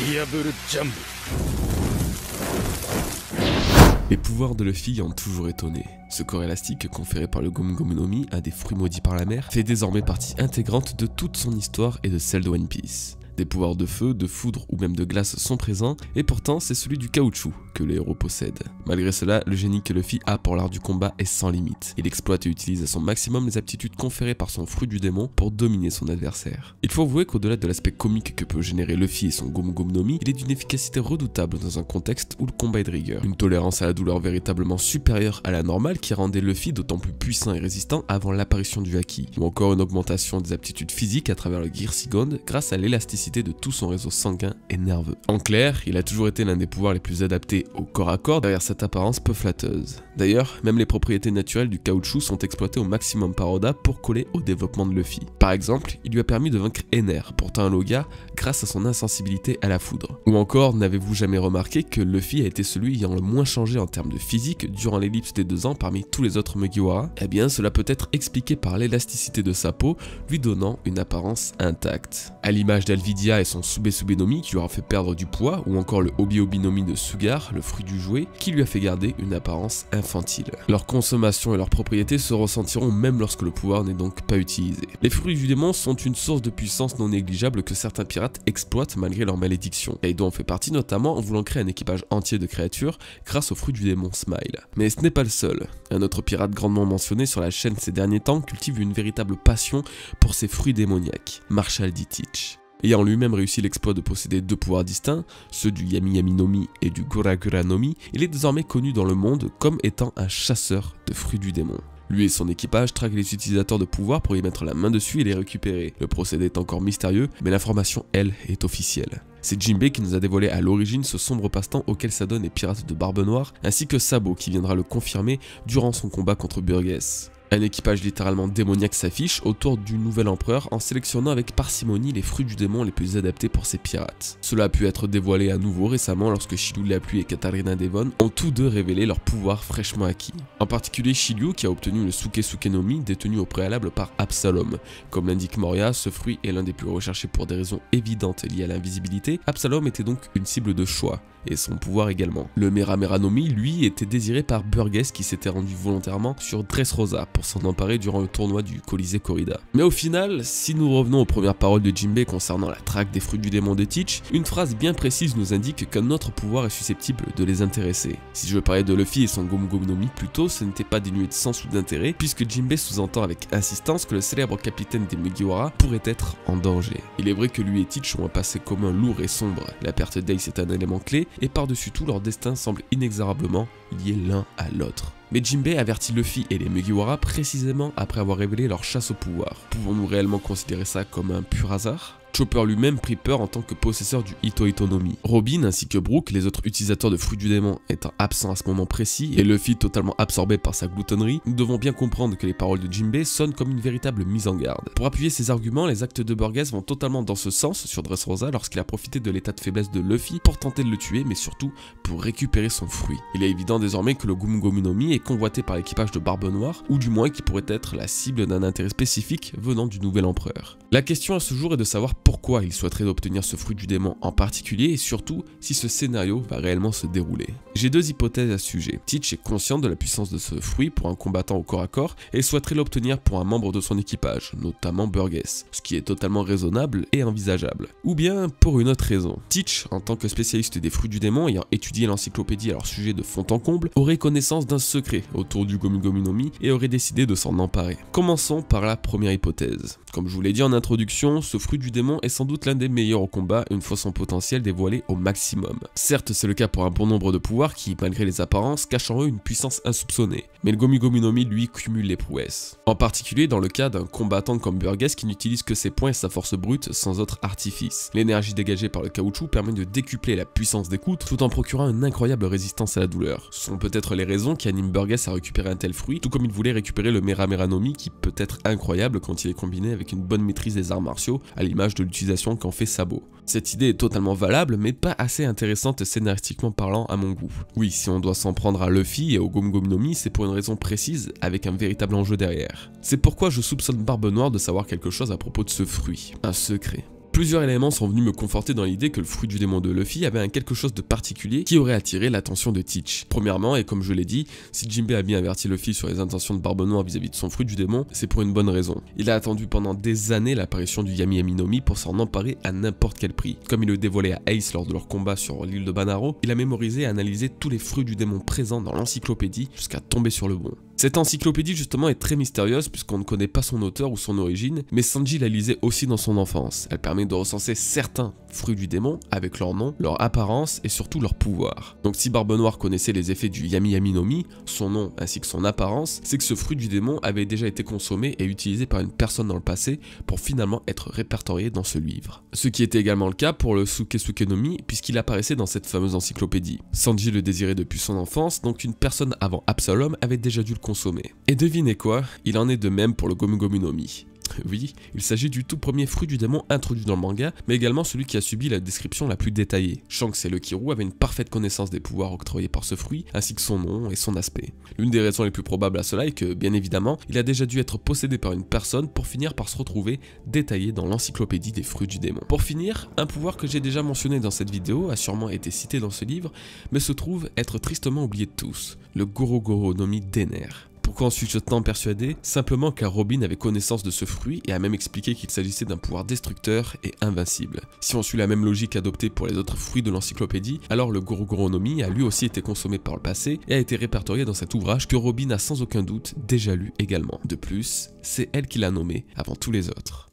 Diable Jump. Les pouvoirs de Luffy ont toujours étonné. Ce corps élastique conféré par le Gomu Gomu no Mi, un des fruits maudits par la mer, fait désormais partie intégrante de toute son histoire et de celle de One Piece. Des pouvoirs de feu, de foudre ou même de glace sont présents, et pourtant c'est celui du caoutchouc que le héros possède. Malgré cela, le génie que Luffy a pour l'art du combat est sans limite. Il exploite et utilise à son maximum les aptitudes conférées par son fruit du démon pour dominer son adversaire. Il faut avouer qu'au-delà de l'aspect comique que peut générer Luffy et son Gomu Gomu no Mi, il est d'une efficacité redoutable dans un contexte où le combat est de rigueur. Une tolérance à la douleur véritablement supérieure à la normale qui rendait Luffy d'autant plus puissant et résistant avant l'apparition du Haki, ou encore une augmentation des aptitudes physiques à travers le Gear Second grâce à l'élasticité de tout son réseau sanguin et nerveux. En clair, il a toujours été l'un des pouvoirs les plus adaptés au corps à corps derrière cette apparence peu flatteuse. D'ailleurs, même les propriétés naturelles du caoutchouc sont exploitées au maximum par Oda pour coller au développement de Luffy. Par exemple, il lui a permis de vaincre Ener, pourtant un Loga, grâce à son insensibilité à la foudre. Ou encore, n'avez-vous jamais remarqué que Luffy a été celui ayant le moins changé en termes de physique durant l'ellipse des 2 ans parmi tous les autres Mugiwara? Eh bien, cela peut être expliqué par l'élasticité de sa peau, lui donnant une apparence intacte. À l'image d'Elvidia et son Sube Sube no Mi qui lui aura fait perdre du poids, ou encore le Obi Obi no Mi de Sugar, le fruit du jouet, qui lui a fait garder une apparence infantile. Leur consommation et leurs propriétés se ressentiront même lorsque le pouvoir n'est donc pas utilisé. Les fruits du démon sont une source de puissance non négligeable que certains pirates exploitent malgré leur malédiction. Kaido en fait partie notamment en voulant créer un équipage entier de créatures grâce au fruit du démon Smile. Mais ce n'est pas le seul. Un autre pirate grandement mentionné sur la chaîne ces derniers temps cultive une véritable passion pour ces fruits démoniaques, Marshall D. Teach. Ayant lui-même réussi l'exploit de posséder 2 pouvoirs distincts, ceux du Yami Yami no Mi et du Gura Gura no Mi, il est désormais connu dans le monde comme étant un chasseur de fruits du démon. Lui et son équipage traquent les utilisateurs de pouvoir pour y mettre la main dessus et les récupérer. Le procédé est encore mystérieux, mais l'information, elle, est officielle. C'est Jinbei qui nous a dévoilé à l'origine ce sombre passe-temps auquel s'adonnent les pirates de Barbe Noire, ainsi que Sabo qui viendra le confirmer durant son combat contre Burgess. Un équipage littéralement démoniaque s'affiche autour du nouvel empereur en sélectionnant avec parcimonie les fruits du démon les plus adaptés pour ces pirates. Cela a pu être dévoilé à nouveau récemment lorsque Shiryu la Pluie et Katarina Devon ont tous deux révélé leur pouvoir fraîchement acquis. En particulier Shiryu qui a obtenu le Suke Suke no Mi détenu au préalable par Absalom. Comme l'indique Moria, ce fruit est l'un des plus recherchés pour des raisons évidentes liées à l'invisibilité. Absalom était donc une cible de choix, et son pouvoir également. Le Mera Mera no Mi, lui, était désiré par Burgess qui s'était rendu volontairement sur Dressrosa pour s'en emparer durant le tournoi du Colisée Corrida. Mais au final, si nous revenons aux premières paroles de Jinbei concernant la traque des fruits du démon de Teach, une phrase bien précise nous indique qu'un autre pouvoir est susceptible de les intéresser. Si je parlais de Luffy et son Gomu Gomu no Mi plus tôt, ce n'était pas dénué de sens ou d'intérêt, puisque Jinbei sous-entend avec insistance que le célèbre capitaine des Mugiwara pourrait être en danger. Il est vrai que lui et Teach ont un passé commun lourd et sombre, la perte d'Ace est un élément clé, et par-dessus tout leur destin semble inexorablement lié l'un à l'autre. Mais Jinbei avertit Luffy et les Mugiwara précisément après avoir révélé leur chasse au pouvoir. Pouvons-nous réellement considérer ça comme un pur hasard ? Chopper lui-même prit peur en tant que possesseur du Ito Ito no Mi. Robin ainsi que Brook, les autres utilisateurs de fruits du démon, étant absents à ce moment précis, et Luffy totalement absorbé par sa gloutonnerie, nous devons bien comprendre que les paroles de Jinbei sonnent comme une véritable mise en garde. Pour appuyer ces arguments, les actes de Burgess vont totalement dans ce sens sur Dressrosa lorsqu'il a profité de l'état de faiblesse de Luffy pour tenter de le tuer, mais surtout pour récupérer son fruit. Il est évident désormais que le Gomu Gomu no Mi est convoité par l'équipage de Barbe Noire, ou du moins qui pourrait être la cible d'un intérêt spécifique venant du nouvel empereur. La question à ce jour est de savoir pourquoi il souhaiterait obtenir ce fruit du démon en particulier et surtout si ce scénario va réellement se dérouler. J'ai 2 hypothèses à ce sujet. Teach est conscient de la puissance de ce fruit pour un combattant au corps à corps et souhaiterait l'obtenir pour un membre de son équipage, notamment Burgess, ce qui est totalement raisonnable et envisageable. Ou bien pour une autre raison. Teach, en tant que spécialiste des fruits du démon ayant étudié l'encyclopédie à leur sujet de fond en comble, aurait connaissance d'un secret autour du Gomu Gomu no Mi et aurait décidé de s'en emparer. Commençons par la première hypothèse. Comme je vous l'ai dit en introduction, ce fruit du démon est sans doute l'un des meilleurs au combat une fois son potentiel dévoilé au maximum. Certes, c'est le cas pour un bon nombre de pouvoirs qui, malgré les apparences, cachent en eux une puissance insoupçonnée. Mais le Gomu Gomu no Mi, lui, cumule les prouesses. En particulier dans le cas d'un combattant comme Burgess qui n'utilise que ses poings et sa force brute sans autre artifice. L'énergie dégagée par le caoutchouc permet de décupler la puissance des coups tout en procurant une incroyable résistance à la douleur. Ce sont peut-être les raisons qui animent Burgess à récupérer un tel fruit, tout comme il voulait récupérer le Mera Mera no Mi qui peut être incroyable quand il est combiné avec une bonne maîtrise des arts martiaux, à l'image de l'utilisation qu'en fait Sabo. Cette idée est totalement valable, mais pas assez intéressante scénaristiquement parlant à mon goût. Oui, si on doit s'en prendre à Luffy et au Gomu Gomu no Mi, c'est pour une raison précise, avec un véritable enjeu derrière. C'est pourquoi je soupçonne Barbe Noire de savoir quelque chose à propos de ce fruit, un secret. Plusieurs éléments sont venus me conforter dans l'idée que le fruit du démon de Luffy avait quelque chose de particulier qui aurait attiré l'attention de Teach. Premièrement, et comme je l'ai dit, si Jinbei a bien averti Luffy sur les intentions de Barbe Noire vis-à-vis de son fruit du démon, c'est pour une bonne raison. Il a attendu pendant des années l'apparition du Yami Yami no Mi pour s'en emparer à n'importe quel prix. Comme il le dévoilait à Ace lors de leur combat sur l'île de Banaro, il a mémorisé et analysé tous les fruits du démon présents dans l'encyclopédie jusqu'à tomber sur le bon. Cette encyclopédie justement est très mystérieuse puisqu'on ne connaît pas son auteur ou son origine, mais Sanji la lisait aussi dans son enfance. Elle permet de recenser certains fruits du démon avec leur nom, leur apparence et surtout leur pouvoir. Donc si Barbe Noire connaissait les effets du Yami Yami no Mi, son nom ainsi que son apparence, c'est que ce fruit du démon avait déjà été consommé et utilisé par une personne dans le passé pour finalement être répertorié dans ce livre. Ce qui était également le cas pour le Sukesuke no Mi puisqu'il apparaissait dans cette fameuse encyclopédie. Sanji le désirait depuis son enfance, donc une personne avant Absalom avait déjà dû le consommer. Et devinez quoi, il en est de même pour le Gomu Gomu no Mi. Oui, il s'agit du tout premier fruit du démon introduit dans le manga, mais également celui qui a subi la description la plus détaillée. Shanks et le Kiru avaient une parfaite connaissance des pouvoirs octroyés par ce fruit, ainsi que son nom et son aspect. L'une des raisons les plus probables à cela est que, bien évidemment, il a déjà dû être possédé par une personne pour finir par se retrouver détaillé dans l'encyclopédie des fruits du démon. Pour finir, un pouvoir que j'ai déjà mentionné dans cette vidéo a sûrement été cité dans ce livre, mais se trouve être tristement oublié de tous, le Goro Goro no Mi d'Ener. Pourquoi en suis-je tant persuadé? Simplement car Robin avait connaissance de ce fruit et a même expliqué qu'il s'agissait d'un pouvoir destructeur et invincible. Si on suit la même logique adoptée pour les autres fruits de l'encyclopédie, alors le Goro Goro no Mi a lui aussi été consommé par le passé et a été répertorié dans cet ouvrage que Robin a sans aucun doute déjà lu également. De plus, c'est elle qui l'a nommé avant tous les autres.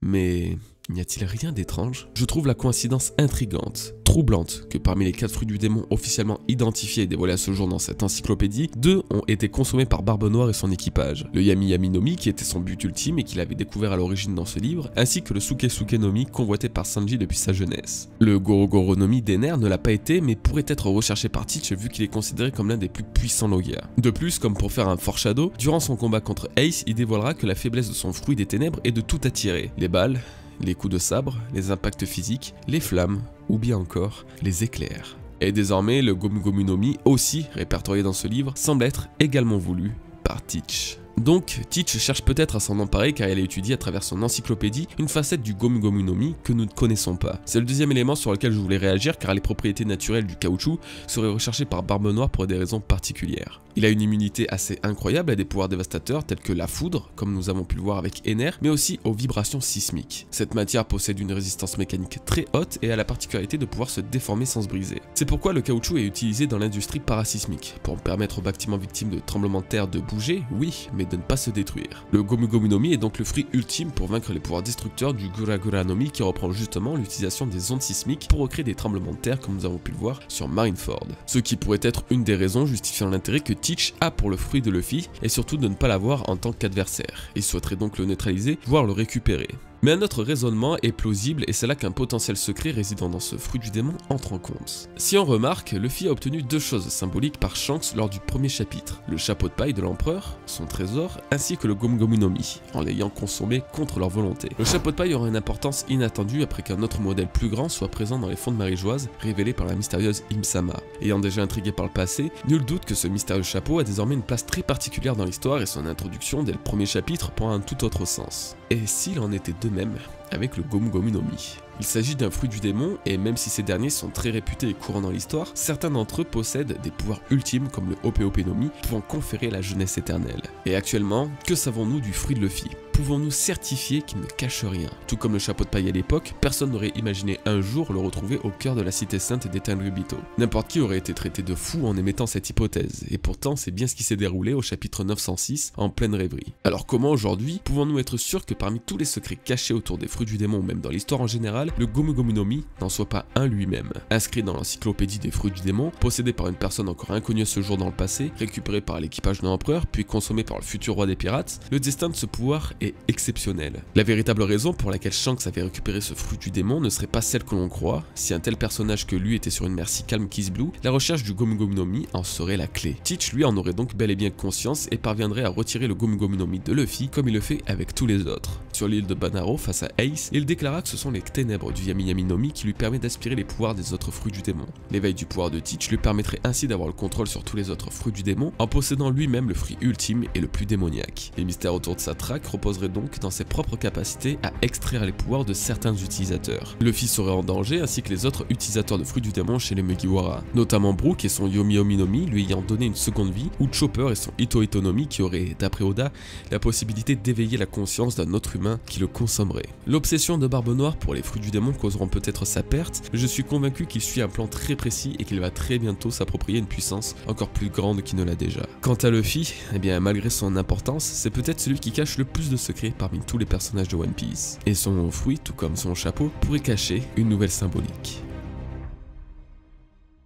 Mais n'y a-t-il rien d'étrange? Je trouve la coïncidence intrigante, troublante, que parmi les 4 fruits du démon officiellement identifiés et dévoilés à ce jour dans cette encyclopédie, 2 ont été consommés par Barbe Noire et son équipage. Le Yami Yami no Mi qui était son but ultime et qu'il avait découvert à l'origine dans ce livre, ainsi que le Sukesuke no Mi convoité par Sanji depuis sa jeunesse. Le Goro Goro no Mi d'Ener ne l'a pas été mais pourrait être recherché par Teach vu qu'il est considéré comme l'un des plus puissants Logia. De plus, comme pour faire un foreshadow, durant son combat contre Ace, il dévoilera que la faiblesse de son fruit des ténèbres est de tout attirer. Les balles, les coups de sabre, les impacts physiques, les flammes, ou bien encore les éclairs. Et désormais, le Gomu Gomu no Mi, aussi répertorié dans ce livre, semble être également voulu par Teach. Donc, Teach cherche peut-être à s'en emparer car elle a étudié à travers son encyclopédie une facette du Gomu Gomu no Mi que nous ne connaissons pas. C'est le deuxième élément sur lequel je voulais réagir car les propriétés naturelles du caoutchouc seraient recherchées par Barbe Noire pour des raisons particulières. Il a une immunité assez incroyable à des pouvoirs dévastateurs tels que la foudre, comme nous avons pu le voir avec Ener, mais aussi aux vibrations sismiques. Cette matière possède une résistance mécanique très haute et a la particularité de pouvoir se déformer sans se briser. C'est pourquoi le caoutchouc est utilisé dans l'industrie parasismique, pour permettre aux bâtiments victimes de tremblements de terre de bouger, oui, mais de ne pas se détruire. Le Gomu Gomu no Mi est donc le fruit ultime pour vaincre les pouvoirs destructeurs du Gura Gura no Mi qui reprend justement l'utilisation des ondes sismiques pour recréer des tremblements de terre comme nous avons pu le voir sur Marineford. Ce qui pourrait être une des raisons justifiant l'intérêt que Teach a pour le fruit de Luffy et surtout de ne pas l'avoir en tant qu'adversaire. Il souhaiterait donc le neutraliser, voire le récupérer. Mais un autre raisonnement est plausible et c'est là qu'un potentiel secret résidant dans ce fruit du démon entre en compte. Si on remarque, Luffy a obtenu 2 choses symboliques par Shanks lors du premier chapitre, le chapeau de paille de l'empereur, son trésor, ainsi que le Gomu Gomu no Mi, en l'ayant consommé contre leur volonté. Le chapeau de paille aura une importance inattendue après qu'un autre modèle plus grand soit présent dans les fonds de Marie-Joise, révélé par la mystérieuse Im-sama. Ayant déjà intrigué par le passé, nul doute que ce mystérieux chapeau a désormais une place très particulière dans l'histoire et son introduction dès le premier chapitre prend un tout autre sens. Et s'il en était de même avec le Gomu Gomu no Mi? Il s'agit d'un fruit du démon et même si ces derniers sont très réputés et courants dans l'histoire, certains d'entre eux possèdent des pouvoirs ultimes comme le Ope Ope no Mi pouvant conférer la jeunesse éternelle. Et actuellement, que savons-nous du fruit de Luffy? Pouvons-nous certifier qu'il ne cache rien? Tout comme le chapeau de paille à l'époque, personne n'aurait imaginé un jour le retrouver au cœur de la cité sainte des Tenryubito. N'importe qui aurait été traité de fou en émettant cette hypothèse, et pourtant c'est bien ce qui s'est déroulé au chapitre 906 en pleine rêverie. Alors comment aujourd'hui pouvons-nous être sûrs que parmi tous les secrets cachés autour des fruits du démon ou même dans l'histoire en général, le Gomu Gomu no Mi n'en soit pas un lui-même? Inscrit dans l'encyclopédie des fruits du démon, possédé par une personne encore inconnue à ce jour dans le passé, récupéré par l'équipage de l'empereur, puis consommé par le futur roi des pirates, le destin de ce pouvoir est exceptionnel. La véritable raison pour laquelle Shanks avait récupéré ce fruit du démon ne serait pas celle que l'on croit. Si un tel personnage que lui était sur une mer si calme qu'East Blue, la recherche du Gomu Gomu no Mi en serait la clé. Teach lui en aurait donc bel et bien conscience et parviendrait à retirer le Gomu Gomu no Mi de Luffy comme il le fait avec tous les autres. sur l'île de Banaro face à Ace, il déclara que ce sont les ténèbres du Yami Yami no Mi qui lui permet d'aspirer les pouvoirs des autres fruits du démon. L'éveil du pouvoir de Teach lui permettrait ainsi d'avoir le contrôle sur tous les autres fruits du démon en possédant lui-même le fruit ultime et le plus démoniaque. Les mystères autour de sa traque reposeraient donc dans ses propres capacités à extraire les pouvoirs de certains utilisateurs. Luffy serait en danger ainsi que les autres utilisateurs de fruits du démon chez les Mugiwara, notamment Brook et son Yomi Yomi no Mi lui ayant donné une seconde vie, ou Chopper et son Ito Ito no Mi qui auraient, d'après Oda, la possibilité d'éveiller la conscience d'un autre humain qui le consommerait. L'obsession de Barbe Noire pour les fruits du démon causeront peut-être sa perte, mais je suis convaincu qu'il suit un plan très précis et qu'il va très bientôt s'approprier une puissance encore plus grande qu'il ne l'a déjà. Quant à Luffy, eh bien malgré son importance, c'est peut-être celui qui cache le plus de secrets parmi tous les personnages de One Piece. Et son fruit, tout comme son chapeau, pourrait cacher une nouvelle symbolique.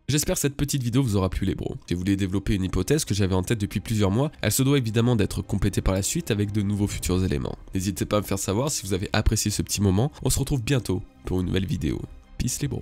J'espère que cette petite vidéo vous aura plu les bros. J'ai voulu développer une hypothèse que j'avais en tête depuis plusieurs mois. Elle se doit évidemment d'être complétée par la suite avec de nouveaux futurs éléments. N'hésitez pas à me faire savoir si vous avez apprécié ce petit moment. On se retrouve bientôt pour une nouvelle vidéo. Peace les bros.